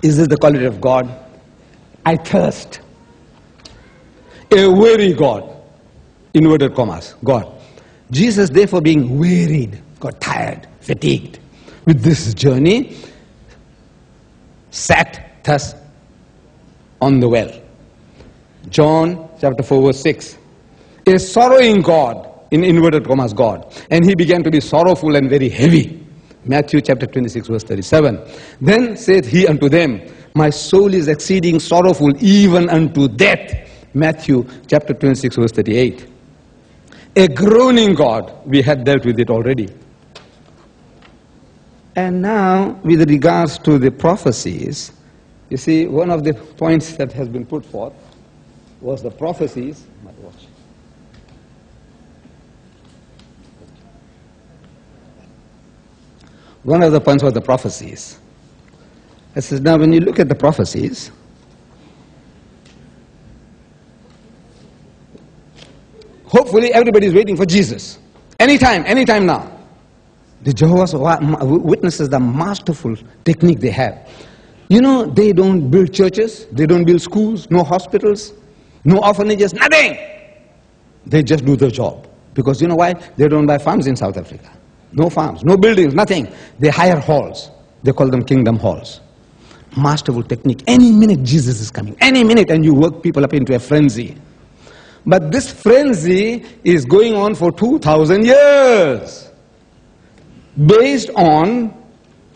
Is this the quality of God? I thirst. A weary God. Inverted commas, God. Jesus, therefore, being wearied, got tired, fatigued with this journey, sat thus on the well. John chapter 4 verse 6. A sorrowing God, in inverted commas, God. And he began to be sorrowful and very heavy. Matthew chapter 26 verse 37. Then saith he unto them, my soul is exceeding sorrowful even unto death. Matthew chapter 26 verse 38. A groaning God, we had dealt with it already. And now, with regards to the prophecies, you see, one of the points that has been put forth was the prophecies. My watch. One of the points was the prophecies. I said, now when you look at the prophecies, hopefully everybody is waiting for Jesus. Anytime now. The Jehovah's Witnesses, the masterful technique they have. You know, they don't build churches, they don't build schools, no hospitals, no orphanages, nothing. They just do their job. Because you know why? They don't buy farms in South Africa. No farms, no buildings, nothing. They hire halls. They call them kingdom halls. Masterful technique. Any minute Jesus is coming. Any minute, and you work people up into a frenzy. But this frenzy is going on for 2,000 years. Based on,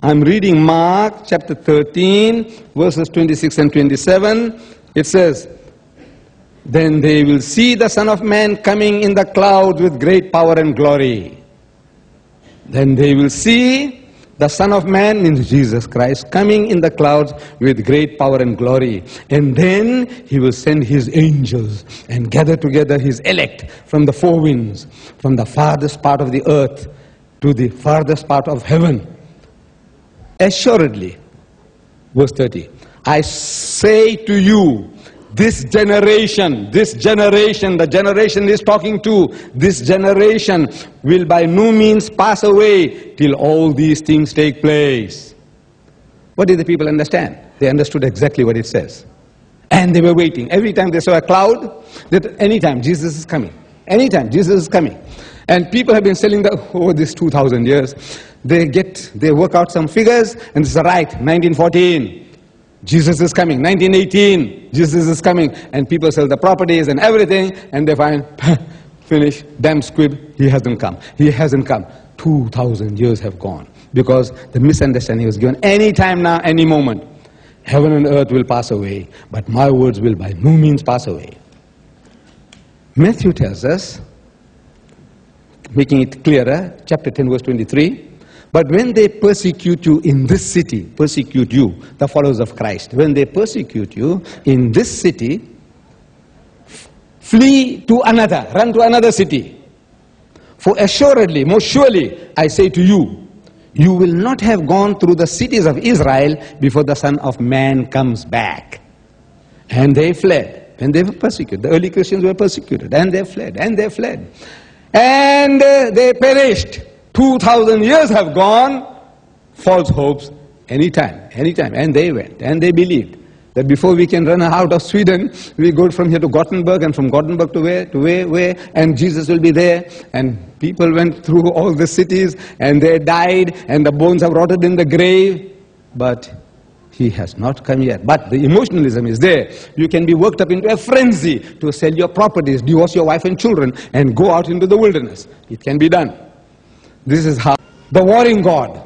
I'm reading Mark chapter 13, verses 26 and 27. It says, then they will see the Son of Man coming in the clouds with great power and glory. Then they will see the Son of Man, means Jesus Christ, coming in the clouds with great power and glory. And then he will send his angels and gather together his elect from the four winds, from the farthest part of the earth to the farthest part of heaven. Assuredly, verse 30, I say to you, this generation, the generation is talking to, this generation will by no means pass away till all these things take place. What did the people understand? They understood exactly what it says. And they were waiting. Every time they saw a cloud, that anytime Jesus is coming. Anytime Jesus is coming. And people have been selling that over these 2,000 years. They work out some figures, and it's right, 1914. Jesus is coming. 1918, Jesus is coming. And people sell the properties and everything, and they find, finish, damn squib, he hasn't come. He hasn't come. 2,000 years have gone. Because the misunderstanding was given, any time now, any moment. Heaven and earth will pass away, but my words will by no means pass away. Matthew tells us, making it clearer, chapter 10, verse 23, but when they persecute you in this city, persecute you, the followers of Christ, when they persecute you in this city, flee to another, run to another city. For assuredly, most surely, I say to you, you will not have gone through the cities of Israel before the Son of Man comes back. And they fled, and they were persecuted. The early Christians were persecuted, and they fled, and they fled. And they perished. 2,000 years have gone, false hopes, anytime, and they went, and they believed that before we can run out of Sweden, we go from here to Gothenburg, and from Gothenburg to where, and Jesus will be there, and people went through all the cities, and they died, and the bones have rotted in the grave, but he has not come yet. But the emotionalism is there. You can be worked up into a frenzy to sell your properties, divorce your wife and children, and go out into the wilderness. It can be done. This is how the warring God,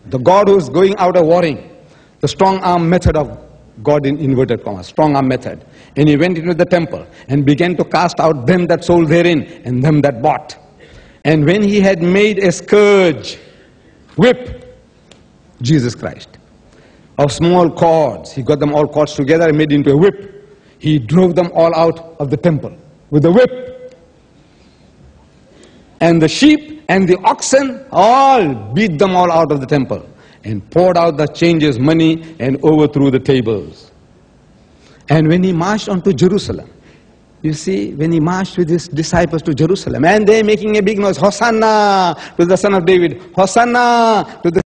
the God who is going out a warring, the strong arm method of God in inverted commas, strong arm method. And he went into the temple and began to cast out them that sold therein and them that bought. And when he had made a scourge, whip, Jesus Christ, of small cords, he got them all cords together and made into a whip. He drove them all out of the temple with a whip. And the sheep and the oxen, all beat them all out of the temple and poured out the changers' money and overthrew the tables. And when he marched on to Jerusalem, you see, when he marched with his disciples to Jerusalem, and they're making a big noise, Hosanna to the Son of David, Hosanna to the